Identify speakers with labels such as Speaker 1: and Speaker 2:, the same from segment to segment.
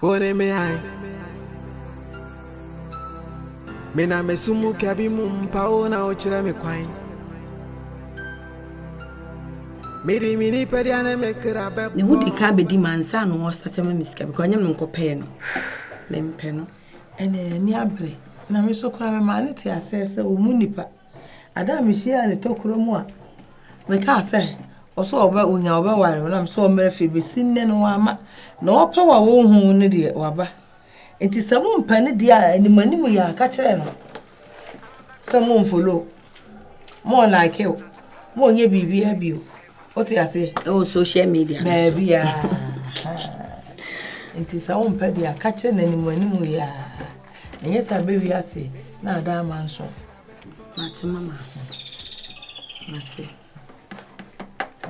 Speaker 1: Ore me ai. Me na mesumu kabi mumpa ona ochira me kwan. Miri mini pediane me krabe.
Speaker 2: Ne wudi ka be di mansa no wo start ma miska because nyam no nkopɛ no. Me mpɛ no.
Speaker 3: Ene ni abre. Na me so kura me mane ti asese o mu nipa. Ada me hia ne tokuro mu a. Me ka se oso oba onya oba ware na me so o mera fi be sinne no ama. Na opa wa wo hu ne de waba. Enti samu mpa ne de a ni manimu ya ka kire no. Samu mfolo. Mo like you. Mo nye bibia bio. What you say?
Speaker 2: Oh, social media.
Speaker 3: Maybe ya. Enti samu mpa de a ka kire na ni manimu ya. Yes, I baby I say. Na da manso.
Speaker 2: Mate mama. Mate.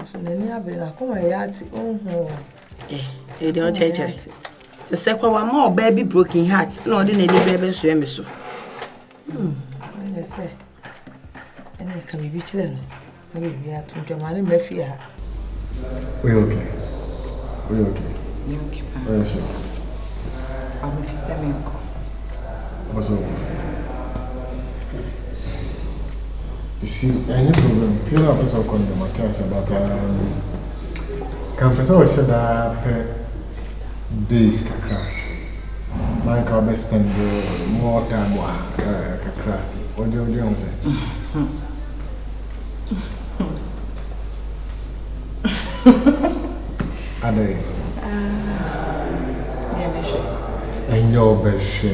Speaker 3: So nani abela kuma yati oho.
Speaker 2: You don't change it. So sekwa wa more baby broken heart. No, dey na dey baby so emi so.
Speaker 3: Yes sir. Ene ka bibi chile no. Na bibi ya tunto mane mafia.
Speaker 4: We okay. We okay.
Speaker 5: You okay?
Speaker 4: Oh, sure.
Speaker 5: I'm a semenko.
Speaker 4: What's up? You see, any problem? Feel up as a con the matters about campus always said that days kakra. Man can best spend more time kakra. What do you say? Are they?
Speaker 5: Yeah,
Speaker 4: And your best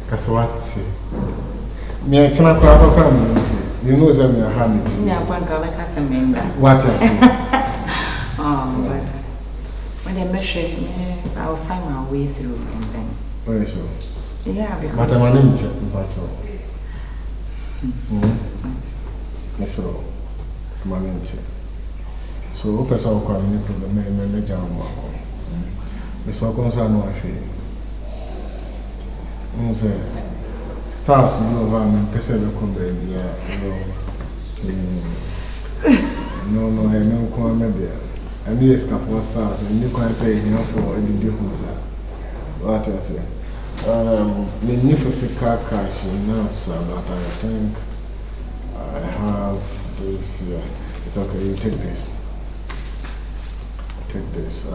Speaker 4: Cause what's it? Me a chana crab. You know that me a hand it.
Speaker 5: me a banka like a member.
Speaker 4: What else?
Speaker 5: Oh, but when I measure, I'll find my way through and then.
Speaker 4: Oh, yes, sir.
Speaker 5: Yeah, because.
Speaker 4: But I'm an inch, but all. Yes, sir. I'm an inch. So, open so call me problem, me jam. Miss Walkons are no afraid. Say, stars, you know, I'm person of baby. No, I know, come there. I need a couple of stars, and you can say, you know, for a difference. What I say? Magnificent car cash enough, sir, but I think I have this here. It's okay, you take this. Take this.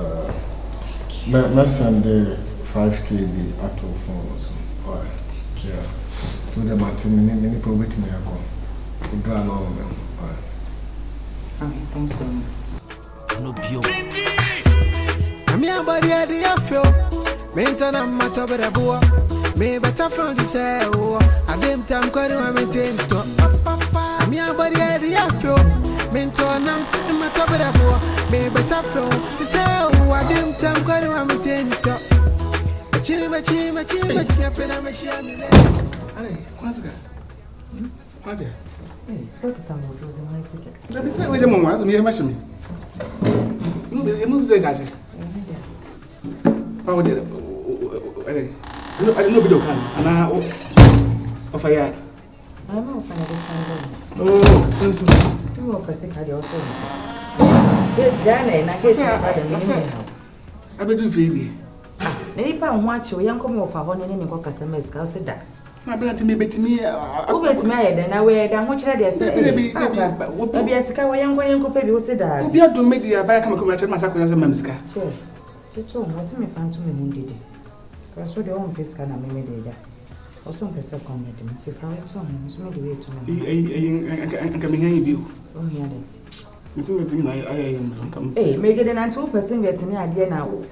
Speaker 4: Let's send the 5 KB at 2 phones. Why? Yeah. To the matin, many probate me. I go. Draw along them. Why?
Speaker 5: Okay, thanks so much.
Speaker 6: No bio.
Speaker 1: I'm your body at the afro. Maintain a matter with a boy. May better from the cell. I didn't time quite a maintain to. I'm your body at the afro. Maintain a matter with a boy. May better from the cell. I didn't time quite a maintain to. Chili, what's
Speaker 6: that? What?
Speaker 3: It's got to come with those in my secret.
Speaker 6: Let me say, wait a moment, as me mention me. Move the judge. How did I don't know video can and I of a yard.
Speaker 3: I'm not fine this Sunday.
Speaker 6: Oh,
Speaker 3: You were for sick at your soul. Then I guess
Speaker 6: I will do video.
Speaker 3: Nipa watch you young come over one in the customers, Cassida.
Speaker 6: I brought me bet me.
Speaker 3: Who bet me then I wear down what I say? Maybe a scar young one could pay you said that.
Speaker 6: We have to make the back and commercial massacre as a mamska.
Speaker 3: She told me, me found to me wounded. Because what the own face can I made that. Or some person come with him. If I went on him, so made way to me.
Speaker 6: I can hear you.
Speaker 3: Oh, yeah.
Speaker 6: Missing I am.
Speaker 3: Eh, make it an untold 2 person getting the idea now.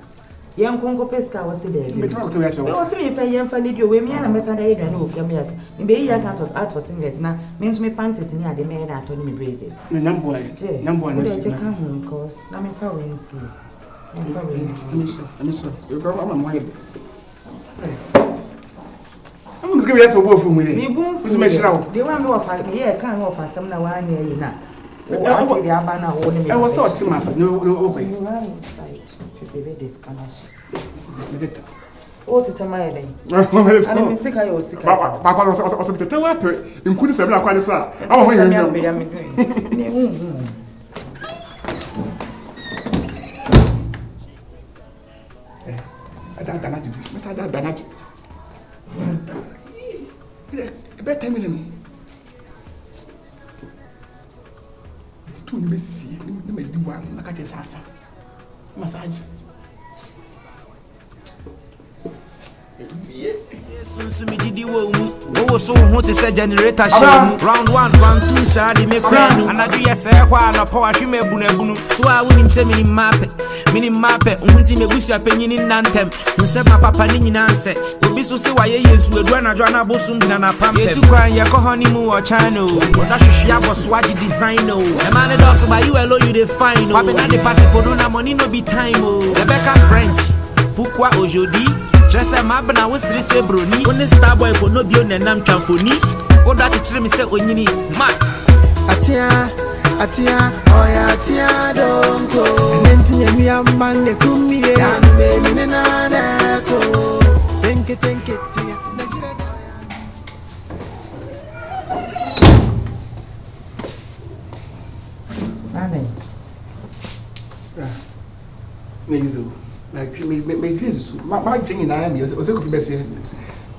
Speaker 3: Young Congo Pesca was there. It was me if I am funded you with me and a mess and I don't know. Yes, maybe years out of art for singlet now means me panties near the maid at Tony Brazes.
Speaker 6: Number one,
Speaker 3: Come home, cause I'm in power and see.
Speaker 6: I'm sorry. You go on my head. I'm going to give you a word from me. You make sure.
Speaker 3: They want to offer me a kind of some now 1 year now. I
Speaker 6: was so timid. No, okay.
Speaker 3: You are inside. This connection. What is my name? I'm sick. I was sick.
Speaker 6: Papa was a tell up. You couldn't say, I'm quite sorry. Oh, I don't that banana. Better me. Tu me see, me do one, like I just asked. Massage.
Speaker 7: Sunsu mi didi wo mu wo so ho te se generator share round 1 round 2 sa de me kra no anadu ye se kwa na po ahwe me ebunu so a woni se mini map unti me gusu apanyini nantem nse papa ni nyina nse obi so se waye yesu edu anadu na bosum dina na pam etu kwan ye ko honi mu o channel oda hwehwe aboso agi design o e man do so by you alone you dey fine o na the passport na money no be time o Rebecca French pourquoi aujourd'hui Tressa mabna wo siri se broni woni star boy ko no bio nenam twamfoni wo da kire mi se onyini ma
Speaker 1: Atia oya atia donko nenti nyami amane kumie ambe minena deko tenke tia najira
Speaker 3: Nane.
Speaker 6: Megizo. Like me Jesus. My drinking I am. O se ko be se.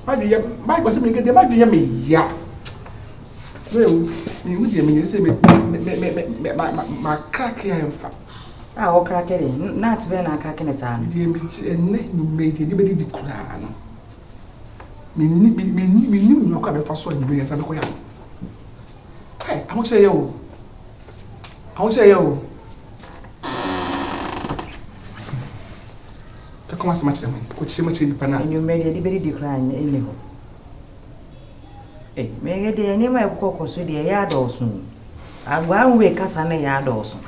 Speaker 6: My was me get the my drink me ya. Well, me would me say me crack here in fact.
Speaker 5: Ah, o crack it. Not be na crack in sa.
Speaker 6: Me me anybody di kura no. Me no kwa be fa so anyi say ko ya. Hey, I won't say you. Come as much could see much in Pana.
Speaker 5: And you made a very decline anyhow. Eh, may the name of Cocos with the yard also. I one way Cassana yard also.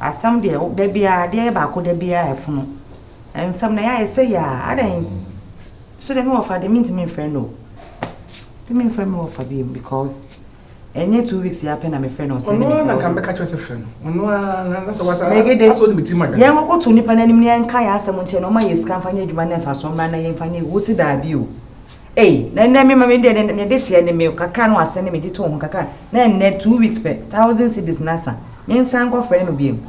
Speaker 5: As some dear, there be a dear back could there be a phone. And some day I say, yeah, I didn't. So the more for the mean to me friend, no. The mean friend more for me because. Any 2 weeks happen, I'm a friend or something.
Speaker 6: No, I come back at a friend. No, that's what I saw the team.
Speaker 5: Yeah, we'll go to Nippon and Kaya, someone channel my scampany, you man, for some man, and find you, what's it that view? Eh, then me, my did and this year, the milk, Kakan was sending me to home, Kakan. Then 2 weeks per 1,000 cities, Nasa. Me Sanko friend of him.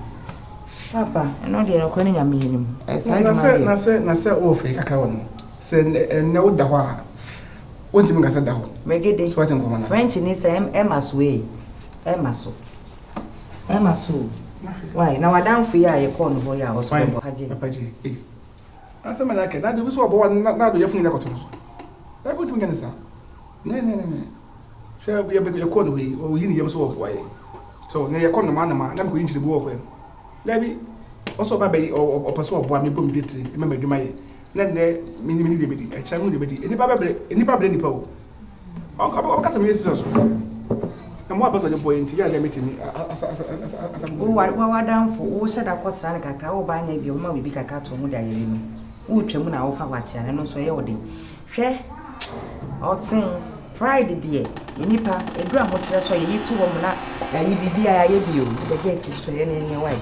Speaker 5: Papa, and not the Ukrainian a meaning. As I
Speaker 6: said, oh, fake account. Send no dawa. Won't you make a down?
Speaker 5: Make it this French in his Emma's way. Emma so. Why, now I down for ya, you call for ya, was fine.
Speaker 6: Papaji, eh. I said, like it. Now do we saw one not do you feel like a I put him against her. No. Shall we have a corner way or you need so why? So, near your corner man, I'm going to the walk with. Maybe also, baby or person of one, me boom, remember you my. Then there, mini liberty, a child liberty, any power. I'll cut some years. And what was the point to get meeting as
Speaker 5: what down for all said I was like a crowd by your mother be a cat on the who tremuna offer watch and also yoding. Share or sing pride, dear. Inipa, a drum which that's why you 2 women that you be I you, the gate is so any way.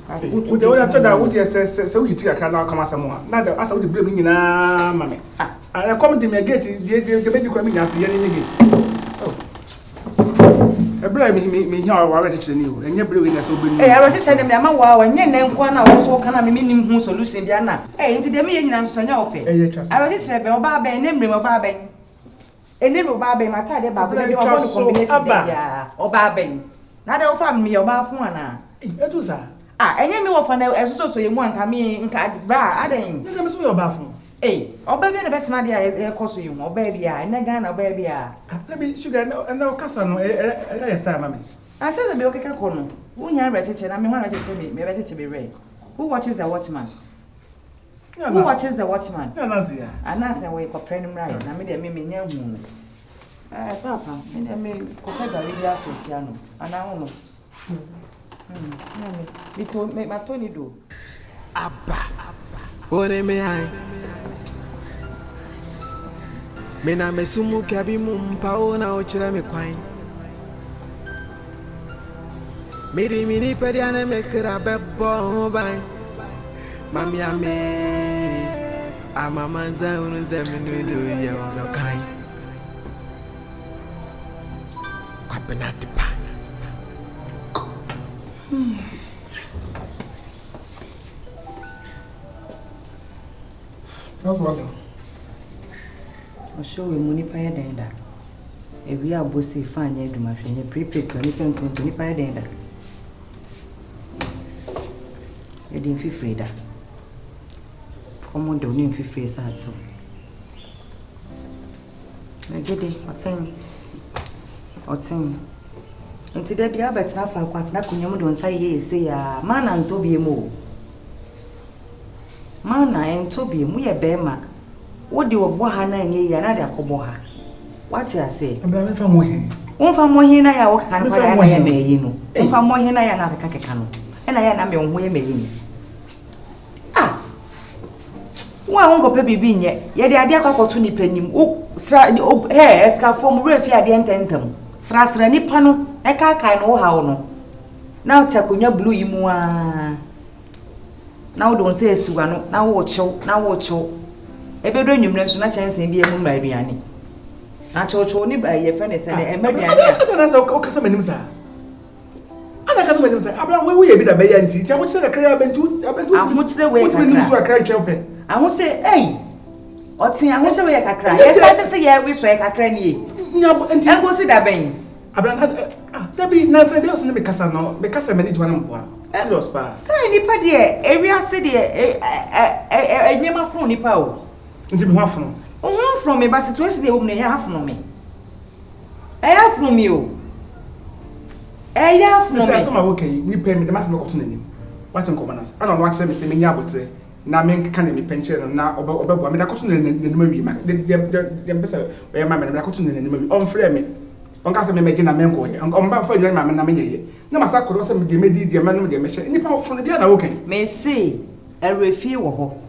Speaker 5: Would you have told that would you say so you take a car now come as someone? Not as I would be bringing mammy. I come to me gate, the medical mean as the enemy gates. I blame me here already to you, and you're bringing us over. I already said them, I'm a wow, and your name one also can I mean who solution Diana. Eh, into the million and son of it. I already said, oh, Barbie, name of Barbie. A little Barbie, my tidy Barbie, you want to combination or Barbie. Not all family or Barfuna. It was that. Ah, and you know for now, as so you want come in, bra, I didn't. You never saw your bathroom. Eh, or baby, the better idea is a costume, or baby, and again, or baby. Maybe sugar and no cousin, I start, mammy. I said the milk can call. Who you registered? I mean, when I just say me, better to be ready. Who watches the watchman? Who watches the watchman? Nazia. And that's a way for praying right. I made a mimi near moon. Papa, and I may compare the videos of piano, and I don't know. It don't make my Tony do.
Speaker 1: Abba. What am I? Mena mesumu kabi mumpaona ochira me kwai. Miri mini pediane me kira bebo bai. Mami ame. Ama manza unze minudu ya no kai. Kwapena dipa.
Speaker 6: That's what.
Speaker 5: O show we money pa yɛn da. Ewi abosi fa anya adwuma hwɛ nye prepaid kra nipa ntimi to nipa yɛn da. Edin fifiri da. Komo do ni fifiri sa ato. Na gede otin. Nti da bia betina fa kwatena kunyam do nsa ye ese ya mana ntobie mu. Mana entobie mu ye bema. Wodi obo ha na enye ya na de akobo ha. What you say?
Speaker 6: Abra fa mo he.
Speaker 5: Wonfa mo he na ya wo kaka no kwa ya na ya meyi no. Wonfa mo he na ya na kaka keka no. E na ya na me ho ye meyi. Ah. Wa won ko pe bibi nye. Ye de ade akwakoto ni panim. O sra he eska form refi ade ententem. Sra nipa no e ka kai no wo ha wo no. Na o takonya blue yi mu a. Na wo don se esiwa no na wo chew. Ebedo nwumre so na chance bi emu mariane. Na chocho ni ba ye fe ne se ne mariane.
Speaker 6: Ana sa o kasa manim sa. Ana kasa manim sa. Abra we ye bi da ba ya nti. Ja wo kire kakra abentu.
Speaker 5: Ahochire we kakra.
Speaker 6: Wo so akra twempe.
Speaker 5: Ahochire otin ahochire we kakra. Ye start say ye we so kakra ni ye.
Speaker 6: Nya nti
Speaker 5: engosi da ben.
Speaker 6: Abra da bi na say dey so ne me kasa no. Me kasa mani dwana mpo a. Serious pa.
Speaker 5: Say nipa de area se de enyema fun nipa o.
Speaker 6: Nti me ho afono.
Speaker 5: From me, but situation they open half from me. I from you. I from me.
Speaker 6: Some are okay. You pay me the mass no to name. What in commoners? I don't watch them say me yabote. Na men can me pension na obo me da koto ne nemawi ma. Dem pesa we ma me da koto ne nemawi. On frɛ me. On ka say me megina men ko he. On ba fa nyama me na me nyeye. Na masa ko say me de medi de me no de me hye. Nipa ofo no bia na okay.
Speaker 5: Me say arefie wo ho.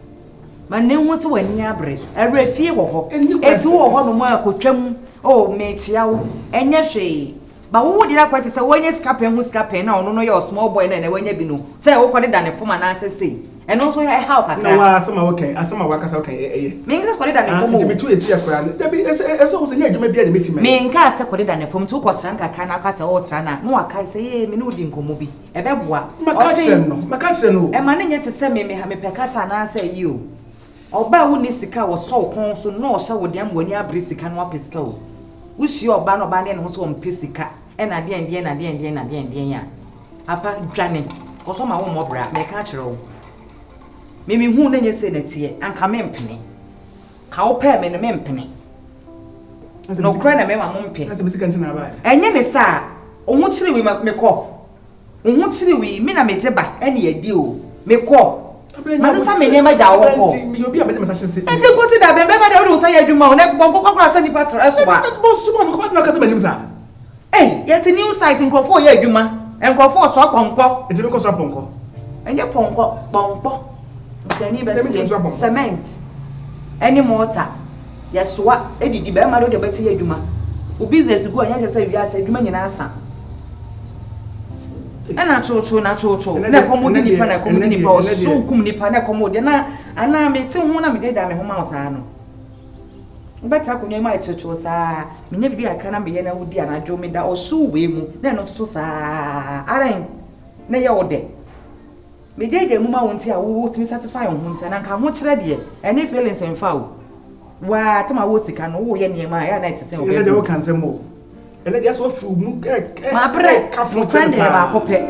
Speaker 5: Ma ne ho se wani abre arefie wo ho eti wo ho no ma akotwam o me chia wo enye hwe ba wo di na kwati se wonye scapen hu scapen na ono no ye small boy na wanya bi no se wo kode da ne foma na asese eno so he how kaka
Speaker 6: no wa asema okay asema wa kasa okay
Speaker 5: me nka kode da ne foma
Speaker 6: nti betu esi akora da bi eso wo se nya adwuma bia de metime
Speaker 5: me nka se kode da ne foma tu kwasran kaka na akasa wo sra na no aka se ye me no di nkomo bi ebeboa
Speaker 6: maka no
Speaker 5: e ma ne nye te se me ha me pekasa na asa yi o Oba wo ni sika wo so kon so no o hye wo de am wani abre sika no apesika o wo hye oba no ba ne no so o mpesika e na de ya apa dwane ko so ma wo mobra me ka kire wo me hu na nye se na tie anka me mpene ka wo pa me no me mpene no kra na me ma mo mpe
Speaker 6: ase mesika ntina ba
Speaker 5: enye ne sa o hu kire wi me ko o hu kire wi me na me jeba ene yadi o me ko Mazasa me nema ja wo ko.
Speaker 6: Mi obi abene message say.
Speaker 5: Enti ko si da be be da wo say adwuma o na bonko kokora say ni pastor esoa.
Speaker 6: Bo suma no ko na kasa manim sa.
Speaker 5: Yet new site nkrofo ye adwuma. Nkrofo so aponko.
Speaker 6: Enti me ko so aponko.
Speaker 5: Enye ponko. Nkani be say cement. Any mortar. Yesoa edidi be ma do de beti adwuma. O business go anya say wi asa adwuma nyina asa. Ana chocho na komodi nipa na komodi nipa o so kum nipa na komodi na ana me ti ho na me da me ho ma o saa no beta kunye ma chocho saa me nya bibi aka na me ye na wodi anajo me da o so we mu na no to saa aren na ye wode me jeje mu ma wonti a wo timi satisfy on hunta na nka ho kire de ene feelings en fa o wa tama wo sika no wo ye ne ma ya na tese o
Speaker 6: be de wo kan se mo ele dia so fu mu
Speaker 5: ma bre ka fu kwende ba ko pe